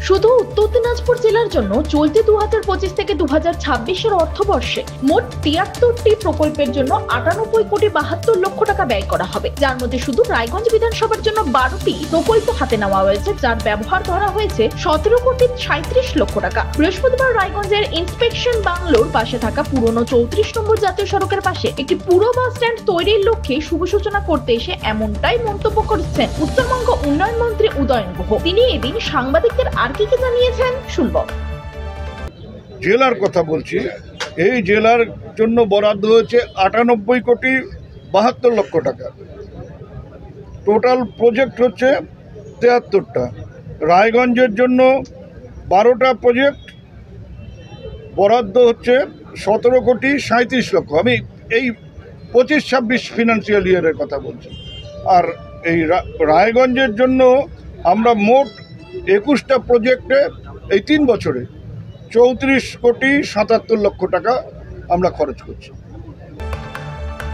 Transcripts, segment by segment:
শুধু উত্তর দিনাজপুর জেলার জন্য চলতি 2025 থেকে 2026 অর্থবর্ষে মোট 73টি প্রকল্পের জন্য 98 কোটি 72 লক্ষ টাকা ব্যয় করা হবে, যার মধ্যে শুধু রায়গঞ্জ বিধানসভার জন্য 12টি প্রকল্প হাতে নেওয়া হয়েছে, যার ব্যবহার ধরা হয়েছে 17 কোটি 37 লক্ষ টাকা। বৃহস্পতিবার রায়গঞ্জের ইন্সপেকশন বাংলোর পাশে থাকা পুরনো 34 নম্বর জাতীয় সড়কের পাশে একটি পুরো বাস স্ট্যান্ড তৈরির লক্ষ্যে শুভ সূচনা করতে এসে এমনটাই মন্তব্য করেছেন উত্তরবঙ্গ উন্নয়ন মন্ত্রী উদয়ন গুহ। তিনি এদিন সাংবাদিকদের আর কি জানিয়েছেন শুনব। জেলার কথা বলছি, এই জেলার জন্য বরাদ্দ হয়েছে 98 কোটি 72 লক্ষ টাকা। টোটাল প্রজেক্ট হচ্ছে 73টা। রায়গঞ্জের জন্য 12টা প্রজেক্ট, বরাদ্দ হচ্ছে 17 কোটি 37 লক্ষ। আমি এই 25-26 ফিনান্সিয়াল ইয়ারের কথা বলছি। আর এই রায়গঞ্জের জন্য আমরা মোট 21টা প্রজেক্টে এই 3 বছরে 34 কোটি 77 লক্ষ টাকা আমরা খরচ করছি।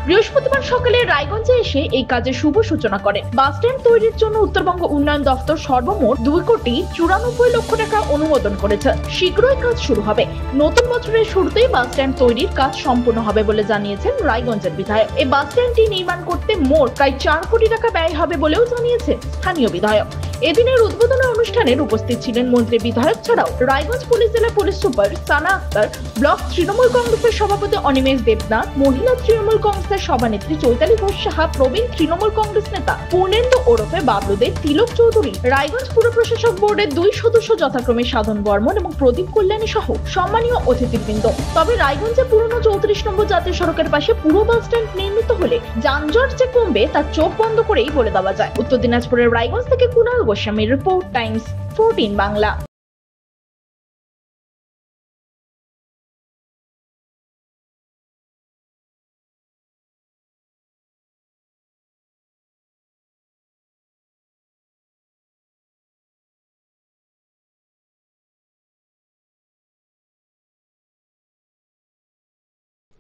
বৃহস্পতিবার সকালে রায়গঞ্জে এসে এই কাজের শুভ সূচনা করেন। বাস স্ট্যান্ড তৈরির জন্য উত্তরবঙ্গ উন্নয়ন দপ্তর সর্বমোট 2 কোটি 94 লক্ষ টাকা অনুমোদন করেছে। শীঘ্রই কাজ শুরু হবে। নতুন বছরের শুরুতেই বাস স্ট্যান্ড তৈরির কাজ সম্পূর্ণ হবে বলে জানিয়েছেন রায়গঞ্জের বিধায়ক। এই বাস স্ট্যান্ডটি নির্মাণ করতে মোট প্রায় 4 কোটি টাকা ব্যয় হবে বলেও জানিয়েছে স্থানীয় বিধায়ক। এদিনের উদ্বোধনী অনুষ্ঠানের উপস্থিত ছিলেন মন্ত্রী, বিধায়ক ছাড়াও রায়গঞ্জ পুলিশ জেলা পুলিশ সুপার সানা আক্তার, ব্লক তৃণমূল কংগ্রেসের সভাপতি অনিমেষ দেবনাথ, মহিলা তৃণমূল কংগ্রেসের সভানেত্রী চৈতালি ঘোষ সাহা, প্রবীণ তৃণমূল কংগ্রেস নেতা পূর্ণেন্দু ওরফে বাবলু দে, তিলক চৌধুরী, রায়গঞ্জ পুর প্রশাসক বোর্ডের 2 সদস্য যথাক্রমে সাধন বর্মন এবং প্রদীপ কল্যাণী সহ সম্মানীয় অতিথিবৃন্দ। তবে রায়গঞ্জে পুরনো 34 নম্বর জাতীয় সড়কের পাশে পুরো বাস স্ট্যান্ড নির্মিত হলে যানজট যে কমবে তা চোখ বন্ধ করেই বলে দেওয়া যায়। উত্তর দিনাজপুরের রায়গঞ্জ থেকে কুনাল গোস্বামীর রিপোর্ট, টাইমস 14 বাংলা।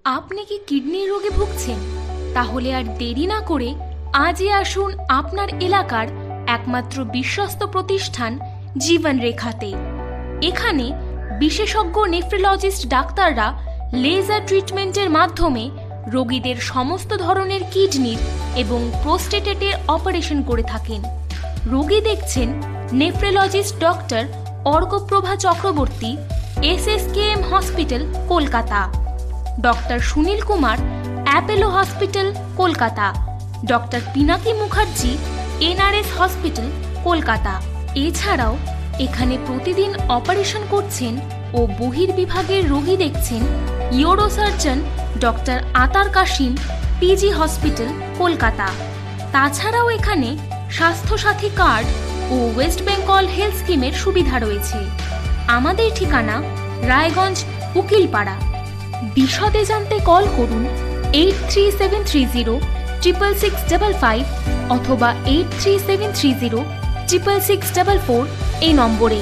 আপনি কি কিডনির রোগে ভুগছেন? তাহলে আর দেরি না করে আজই আসুন আপনার এলাকার একমাত্র বিশ্বস্ত প্রতিষ্ঠান জীবন রেখাতে। এখানে বিশেষজ্ঞ নেফ্রোলজিস্ট ডাক্তাররা লেজার ট্রিটমেন্টের মাধ্যমে রোগীদের সমস্ত ধরনের কিডনির এবং প্রোস্টেটের অপারেশন করে থাকেন। রোগী দেখছেন nephrologist doctor Arkaprava Chakraborty, SSKM hospital, Kolkata. Doctor Sunil Kumar, Apollo hospital, Kolkata. Doctor Pinaki Mukherjee, NRS hospital, Kolkata. এছাড়াও এখানে প্রতিদিন অপারেশন করছেন ও বহির্বিভাগের রোগী দেখছেন ইউরোসার্জন ডক্টর আতার কাশিম, PG হসপিটাল, কলকাতা। তাছাড়াও এখানে স্বাস্থ্যসাথী কার্ড ও ওয়েস্ট বেঙ্গল হেলথ স্কিমের সুবিধা রয়েছে। আমাদের ঠিকানা রায়গঞ্জ, উকিলপাড়া। বিশদে জানতে কল করুন 8373066655 অথবা 8373066644 এই নম্বরে।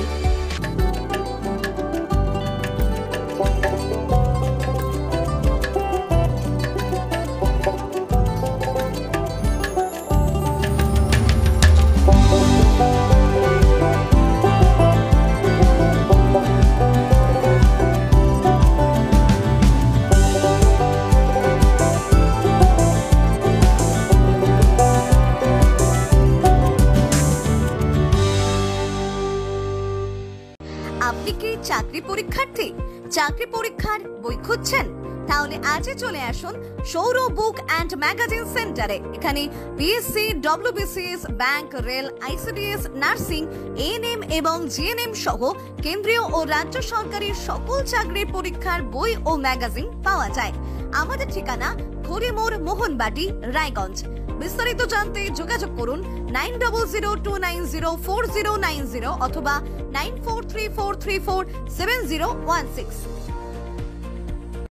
আপনি কি চাকরি পরীক্ষার্থী? চাকরি পরীক্ষার বই খুঁজছেন? তাহলে আজই চলে আসুন সৌর বুক অ্যান্ড ম্যাগাজিন সেন্টারে। এখানে BSc, WBCS, bank, rail, ICDS, nursing, ANM এবং GNM সহ কেন্দ্রীয় ও রাজ্য সরকারি সকল চাকরির পরীক্ষার বই ও ম্যাগাজিন পাওয়া যায়। আমাদের ঠিকানা ঘড়িমোড়, মোহনবাটি, রায়গঞ্জ। বিস্তারিত জানতে যোগাযোগ করুন 9002904090 অথবা 9434347016।